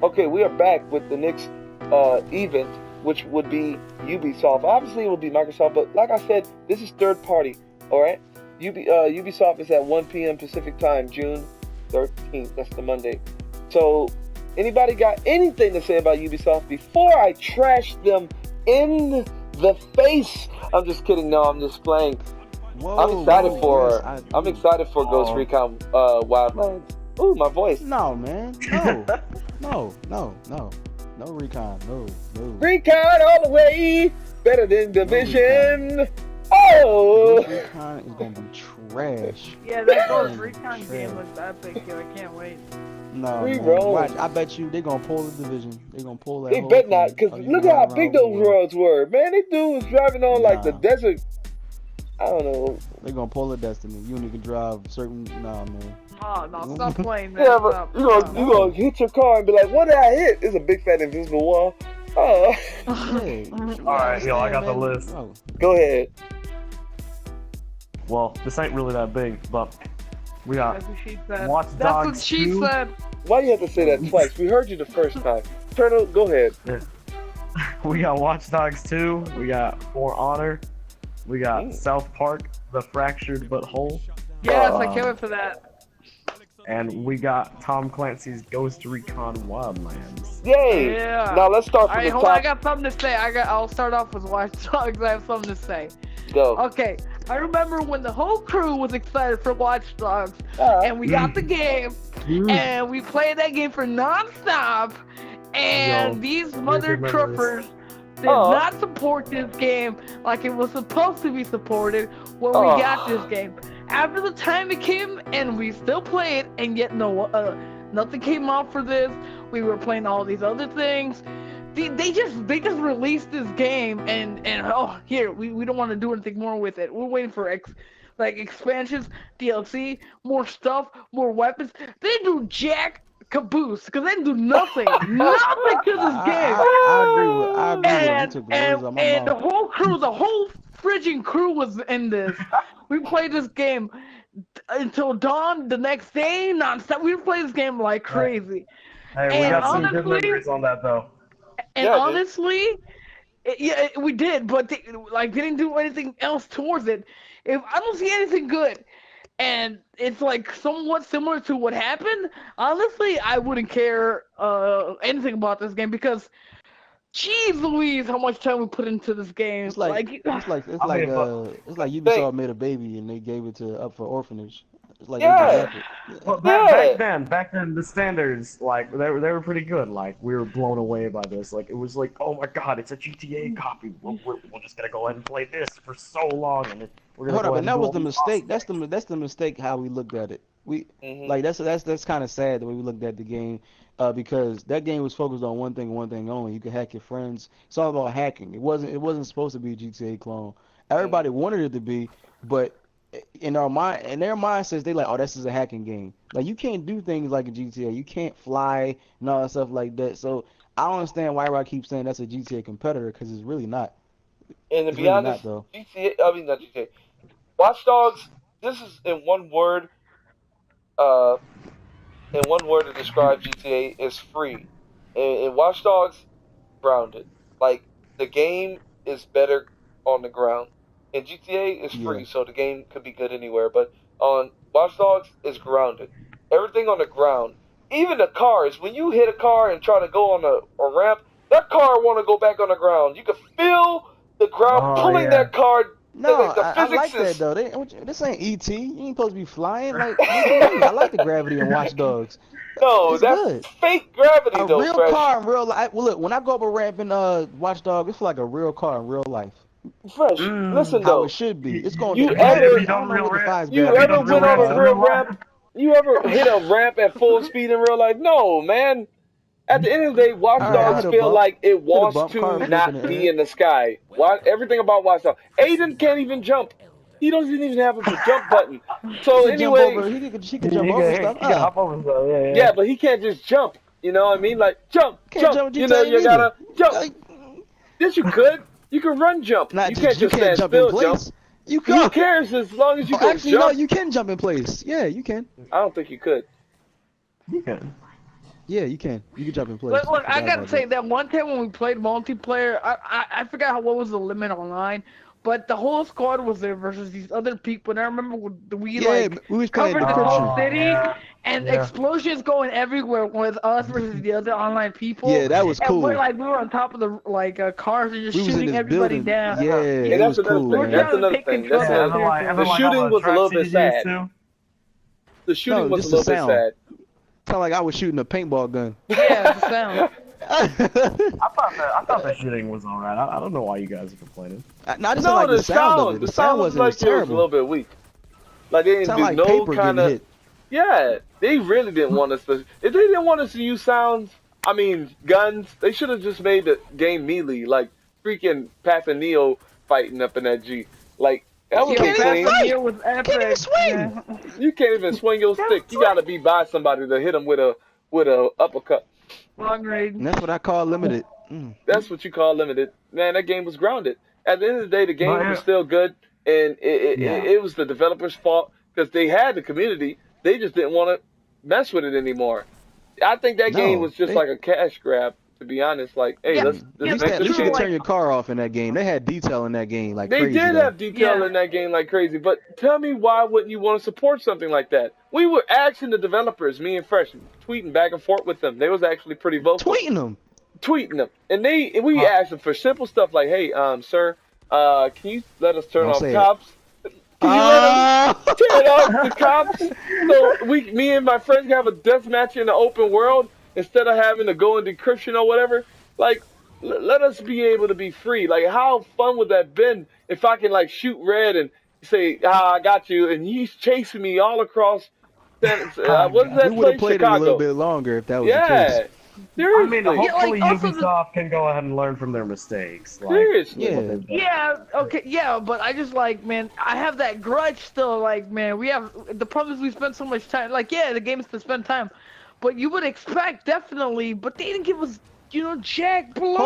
Okay, we are back with the next event, which would be Ubisoft. Obviously, it will be Microsoft, but like I said, this is third party. All right, Ubisoft is at 1 p.m. Pacific time, June 13th. That's the Monday. So, anybody got anything to say about Ubisoft before I trash them in the face? I'm just kidding. No, I'm just playing. I'm excited for Ghost Recon Wildlands. Ooh, my voice. No, man. No. No Recon. No. Recon all the way. Better than Division. Oh. Ghost Recon is gonna be trash. Yeah, that Ghost Recon game looks epic. I can't wait. No, man. Watch, I bet you they're gonna pull the Division. They're gonna pull that. They bet not, because look at how big those roads were. Man, this dude was driving on like the desert. I don't know. They're gonna pull a Destiny. You only can drive certain. Nah, man. Oh, no, stop playing that. Yeah, but you gonna hit your car and be like, what did I hit? It's a big fat invisible wall. Oh. Hey, Alright, yo, I got the list. Oh. Go ahead. Well, this ain't really that big, but we got That's what she said. Watch That's Dogs what she 2. said. Why do you have to say that twice? We heard you the first time. Turtle, go ahead. We got Watch Dogs 2. We got For Honor. We got South Park, The Fractured But Whole. Yes, I can't wait for that. And we got Tom Clancy's Ghost Recon Wildlands. Yay! Yeah. Now let's start from Alright, the hold on, I top. got something to say. I'll start off with Watch Dogs. I have something to say. Go. Okay, I remember when the whole crew was excited for Watch Dogs, and we got the game, and we played that game for non-stop, and these mother truckers did not support this game like it was supposed to be supported when we got this game. After the time it came, and we still play it, and yet nothing came out for this. We were playing all these other things. They just released this game, and here we don't want to do anything more with it. We're waiting for expansions, DLC, more stuff, more weapons. They do jack caboose because they do nothing to this game. I agree with and the whole crew, the whole friggin' crew was in this. We played this game until dawn the next day, non-stop. We played this game like crazy. Hey, we got some good memories on that though. And honestly, we did, but they didn't do anything else towards it. If I don't see anything good, and it's like somewhat similar to what happened, honestly, I wouldn't care anything about this game because, jeez Louise, how much time we put into this game. It's like Ubisoft made a baby and they gave it up for orphanage. It's like Well, back then, the standards they were pretty good. Like we were blown away by this. Like it was like, oh my god, it's a GTA copy. We're just gonna go ahead and play this for so long, and we're gonna. Hold up, and that was the mistake. That's the mistake how we looked at it. That's kind of sad the way we looked at the game, because that game was focused on one thing only. You could hack your friends. It's all about hacking. It wasn't supposed to be a GTA clone. Everybody wanted it to be, but in their mindsets, they like, oh, this is a hacking game. Like you can't do things like a GTA. You can't fly and all that stuff like that. So I don't understand why everybody keeps saying that's a GTA competitor because it's really not. And to be honest, not GTA. Watch Dogs. This is in one word. To describe GTA is free. And Watch Dogs, grounded. Like the game is better on the ground. And GTA is free, so the game could be good anywhere. But on Watch Dogs, it's grounded. Everything on the ground. Even the cars. When you hit a car and try to go on a ramp, that car want to go back on the ground. You can feel the ground pulling that car. No, I like that though. This ain't E.T. You ain't supposed to be flying. Like I like the gravity in Watch Dogs. No, that's good. Fake gravity though. A real car in real life. Well, look, when I go up a ramp in Watch Dogs, it's like a real car in real life. Fresh. Listen how though, it should be. It's going. You ever went on a real ramp? You ever hit a ramp at full speed in real life? No, man. At the end of the day, Watch Dogs feel like it wants to not be in the sky. Everything about Watch Dogs. Aiden can't even jump. He doesn't even have a jump button. So anyway, he can jump over stuff. Hop over stuff. Yeah, but he can't just jump. You know what I mean? Like jump. You know, you gotta jump. Yes, you could. You can run jump. You can't just stand still jump. Who cares as long as you can jump? No, you can jump in place. Yeah, you can. I don't think you could. You can. Yeah, you can. You can jump in place. Look, I Forgot gotta about say that. that one time when we played multiplayer, I forgot what was the limit online, but the whole squad was there versus these other people. And I remember we Yeah, like we was playing covered the whole decryption. Oh city, yeah, and yeah. explosions going everywhere with us versus the other online people. Yeah, that was And cool. we were on top of the cars and just We was in shooting this everybody building. down. Yeah, And it that's was another cool, We thing. were man. That's trying to another take thing. control That's of Yeah, the and another. then like, and The then territory. like all shooting the was a tracks little you bit could use sad. too. The shooting No, was a just the little bit sound. sad. Sound like I was shooting a paintball gun. Yeah, the sound. I thought the shooting was alright. I don't know why you guys are complaining. I just said No, like the sound of it. The the sound sound was wasn't. It was like it was a terrible. little bit weak. Like they didn't Sound do like no paper kind getting of. hit. Yeah, they really didn't want us to. If they didn't want us to use sounds, I mean guns, they should have just made the game melee, like freaking Path and Neo fighting up in that G. Like that You would Yo, be can't even Fast clean. and fight. Near was You can't even epic. swing. Yeah. You can't even swing your stick. You gotta be by somebody to hit them with a uppercut. Long And range. that's what I call limited. Mm. That's what you call limited. Man, that game was grounded. At the end of the day, the But game was still good, and yeah, it was the developers' fault because they had the community. They just didn't want to mess with it anymore. I think that game No, was just they. like a cash grab, to be honest. Like, hey, Yeah, At yeah, let's least, make at that's this least you true. could game. turn Like, your car off in that game. They had detail in that game like They crazy did though. have detail yeah, in that game like crazy, but tell me why wouldn't you want to support something like that? We were asking the developers, me and Fresh, tweeting back and forth with them. They was actually pretty vocal. Tweeting them. Tweeting them, and we but asked them for simple stuff like, "Hey, sir, can you let us turn Don't off say it. cops? Can you let us Ah! turn off the cops so me and my friends can have a death match in the open world instead of having to go in decryption or whatever? Like, let us be able to be free. Like, how fun would that been if I can like shoot Red and say, "Ah, I got you," and he's chasing me all across. I What's We that would have place? played it a little Chicago. bit longer if that was the case. Yeah, mean, seriously, yeah. Like hopefully also the Ubisoft can go ahead and learn from their mistakes, like seriously. what Yeah. they've done. yeah, okay, yeah, but I just like, man, I have that grudge still. Like, man, we have the problem is we spent so much time. Like, yeah, the game is to spend time, but you would expect definitely. But they didn't give us, jack baloney.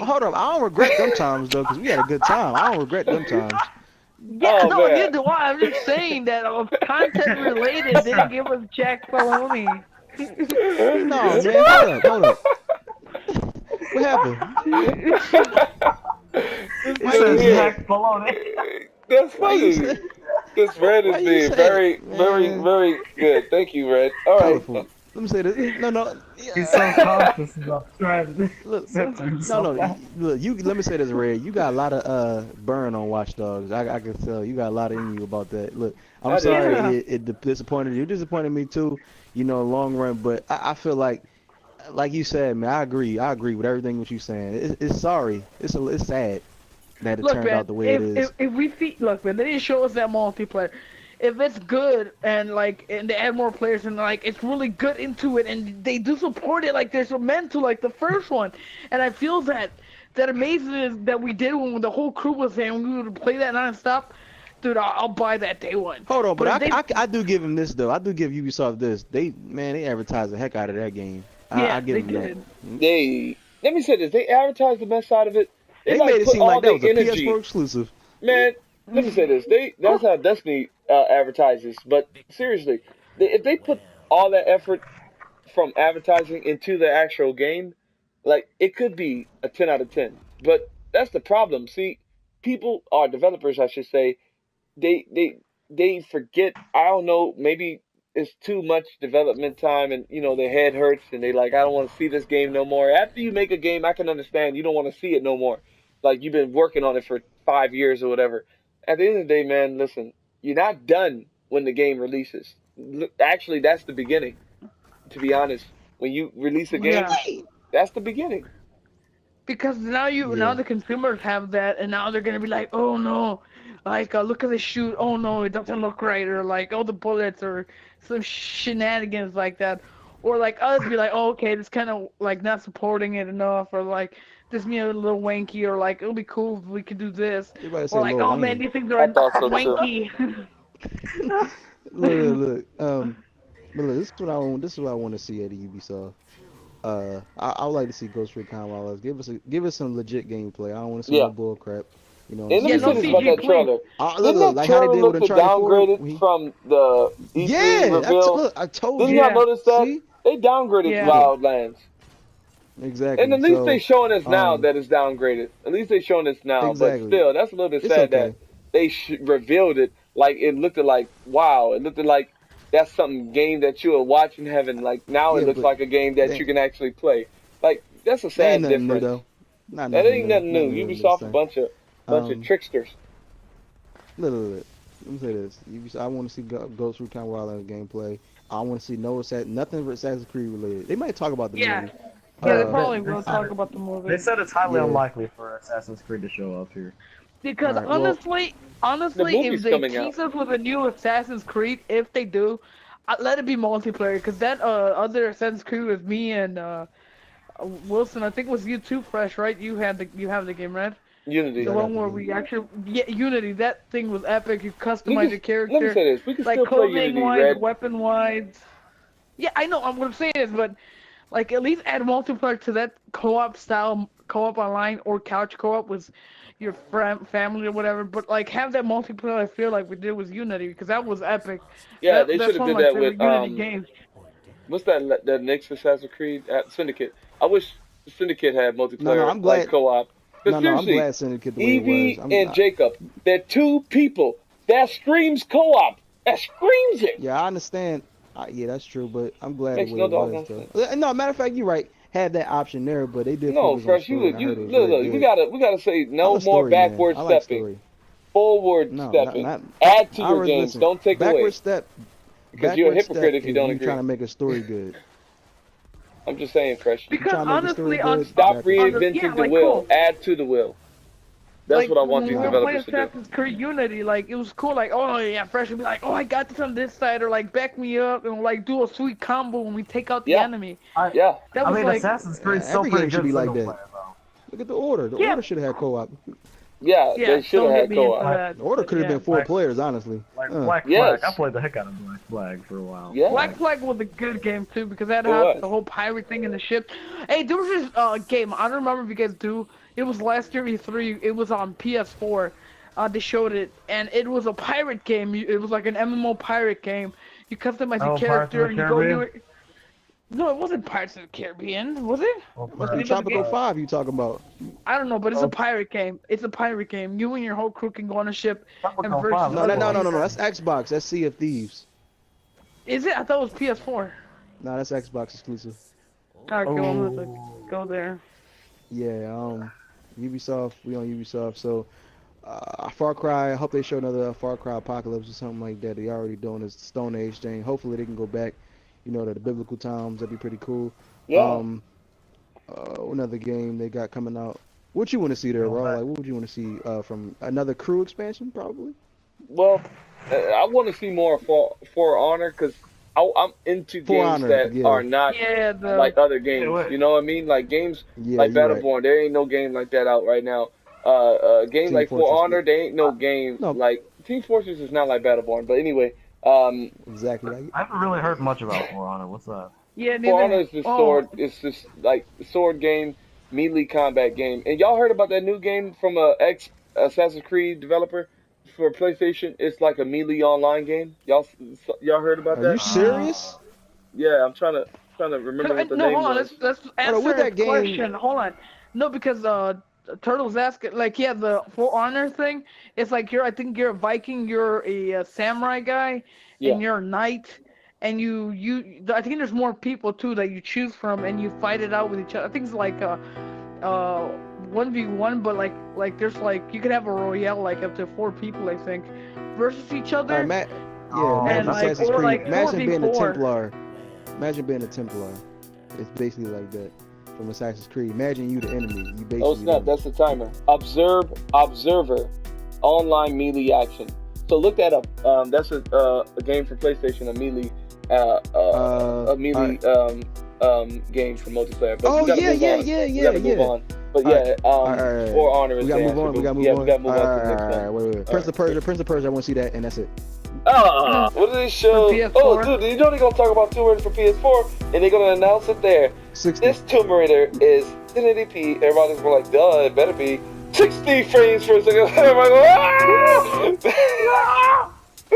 Hold on. I don't regret them times though, because we had a good time. I don't regret them times. Yeah, Oh no, man. neither do I. I'm just saying that content related, they didn't give us jack baloney. No, man. Hold up. What happened? This He Why you dude says say? here. heck baloney. That's Why you funny. say? This Red Why is you being say? very, very, Man, very good. Thank you, Red. All right. colorful. Let me say this. No. He's so cautious about trying to Look, censor no. himself. Look, you. Let me say this, Red. You got a lot of burn on Watch Dogs. I can tell you got a lot in you about that. Look, I'm I did sorry Yeah. it disappointed you. It disappointed me too. Long run, but I feel like you said, man. I agree with everything that you're saying. It's sorry. It's sad that it Look, turned man, out the way it is. if we see, look, man, they didn't show us that multiplayer. If it's good and they add more players and like it's really good into it and they do support it like they're meant to, like the first one, and I feel that amazing is that we did when the whole crew was there and we would play that nonstop. Dude, I'll buy that day one. Hold on, but if they, I do give him this though. I do give Ubisoft this. They advertise the heck out of that game. yeah, I give they them that. did. Let me say this. They advertised the best side of it. They They made like it put seem all like that their was a energy. PS4 exclusive. Man, let me say this. That's how Destiny advertises. But seriously, if they put all that effort from advertising into the actual game, like it could be a 10 out of 10. But that's the problem. See, people or developers, I should say, they they they forget. I don't know. Maybe it's too much development time, and their head hurts, and they like, I don't want to see this game no more. After you make a game, I can understand you don't want to see it no more. Like you've been working on it for 5 years or whatever. At the end of the day, man, listen, you're not done when the game releases. Actually, that's the beginning. To be honest, when you release a game, Yeah. that's the beginning. Because now Yeah. the consumers have that, and now they're gonna be like, oh no, like look at the shoot, oh no, it doesn't look right, or like oh the bullets, or some shenanigans like that, or like us be like, oh okay, it's kind of like not supporting it enough, or like this me a little wanky, or like it'll be cool if we could do this, Everybody or say like Lil oh man Wayne. these things I are thought so too. wanky. Look. But look, this is what I want. This is what I want to see at the Ubisoft. I would like to see Ghost Recon Wildlands. Give us some legit gameplay. I don't want to see Yeah. no bull crap. You know what I'm And let Yeah, me saying? say no this about CG that please. trailer. Look, Didn't that like how they trailer did with look Uncharted 4. downgraded from the E3 reveal? Yeah, I told Didn't you. y'all yeah. notice that? See, They downgraded Wildlands. Exactly. And at least they showing us now that it's downgraded. At least they showing us now. Exactly. But still, that's a little bit sad that they revealed it. Like, it looked like, wow. It looked like that's some game that you were watching having. Like, now it looks like a game that you can actually play. Like, that's a sad difference. New, though. That ain't nothing new. Ubisoft a bunch of tricksters. Look. Let me say this. Ubisoft, I want to see Ghost Recon Wildlands gameplay. I want to see nothing Assassin's Creed related. They might talk about the movie. Yeah, they probably will talk about the movie. They said it's highly unlikely for Assassin's Creed to show up here. Because honestly, if they tease us with a new Assassin's Creed, if they do, let it be multiplayer. Because that other Assassin's Creed with me and Wilson, I think it was you too, Fresh, right? You have the game, right? Unity. The one where we actually Unity. That thing was epic. You customize your character. Let me say this: we can like still play Unity, wise, weapon wise. Yeah, I know. What I'm saying is, but like at least add multiplayer to that co-op style, co-op online or couch co-op with your family or whatever. But like have that multiplayer. I feel like we did with Unity because that was epic. Yeah, they should have did that with Unity games. What's that? The next Assassin's Creed Syndicate. I wish Syndicate had multiplayer. No, I'm glad. Like co-op. No, I'm glad Syndicate the way Evie and Jacob, they're two people. That screams co-op. That screams it. Yeah, I understand. Yeah, that's true, but I'm glad Makes the way no it was. No, matter of fact, you're right. Had that option there, but they did. No, Fresh, look, we gotta say no more backward stepping, forward stepping. Add to your games. Don't take away. Backward step. Because you're a hypocrite if you don't agree. Trying to make a story good. I'm just saying, Fresh. Because honestly, stop reinventing the wheel. Cool. Add to the wheel. That's what I want these developers to do. Assassin's Creed Unity, like it was cool. Like, oh yeah, Fresh would be like, oh, I got this on this side, or like back me up and like do a sweet combo when we take out the enemy. That was like, Assassin's Creed still pretty good. Be like that. Look at the Order. The Order should have had co-op. Yeah, they should have had co-op. The Order could have been 4 players, honestly. Like Black Flag. I played the heck out of Black Flag for a while. Yeah. Black Flag was a good game too because that had the whole pirate thing in the ship. Hey, there was this game. I don't remember if you guys do. It was last year E3. It was on PS4. They showed it, and it was a pirate game. It was like an MMO pirate game. You customize your character, and you go do it. No, it wasn't Pirates of the Caribbean, was it? Must be Tropical 5 you talking about. I don't know, but it's a pirate game. It's a pirate game. You and your whole crew can go on a ship and versus. No. That's Xbox. That's Sea of Thieves. Is it? I thought it was PS4. No, that's Xbox exclusive. Alright, go there. Yeah, Ubisoft. We on Ubisoft. So, Far Cry. I hope they show another Far Cry Apocalypse or something like that. They already doing this Stone Age thing. Hopefully they can go back. You know, to the biblical times. That'd be pretty cool. Yeah. Another game they got coming out. What you want to see there, Raw? Like, what would you want to see from another crew expansion, probably? Well, I want to see more For Honor because I'm into games that are not like other games. You know what I mean? Like games like Battleborn. Right. There ain't no game like that out right now. Game like For Honor, there ain't no game like Team Fortress is not like Battleborn. But anyway. Exactly. I haven't really heard much about For Honor. What's that? Yeah, For Honor is the sword. It's just like the sword game, melee combat game. And y'all heard about that new game from a ex-Assassin's Creed developer for PlayStation? It's like a melee online game. Y'all heard about that? Are you serious? Yeah, I'm trying to remember what the name was. Let's answer that question. Hold on. No, because Turtle's asking, like, the For Honor thing. It's like I think you're a Viking, you're a samurai guy, and you're a knight, and I think there's more people too that you choose from, and you fight it out with each other. I think it's like 1v1, but like there's like you could have a royale like up to 4 people, I think, versus each other. Assassin's Creed. Imagine being a Templar. Imagine being a Templar. It's basically like that. From Assassin's Creed. Imagine you the enemy. You basically. Oh snap! That's the timer. Observer, online melee action. So look that up. That's a game for PlayStation. A melee, game for multiplayer. But we gotta move on. But For Honor is we gotta move on. We gotta move on. to the next one. Wait. Prince of Persia. I want to see that, and that's it. What did they show? Oh, dude, you know they're gonna talk about Tomb Raider for PS4, and they're gonna announce it there. 60. This Tomb Raider is 1080p. Everybody's like, duh, it better be 60 frames per second. Everybody go,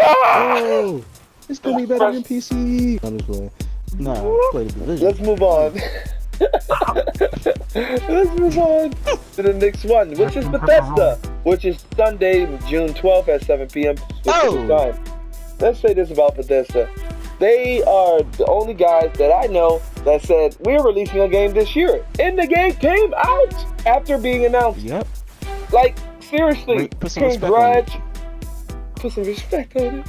oh, it's gonna be better than PC. I'm just playing. Nah, play the Division. Let's move on. Let's move on to the next one, which is Bethesda, which is Sunday, June 12th at 7 p.m. Pacific time. Let's say this about Bethesda. They are the only guys that I know that said, we're releasing a game this year. And the game came out after being announced. Yep. Like, seriously, Put some respect on it. Put some respect on it.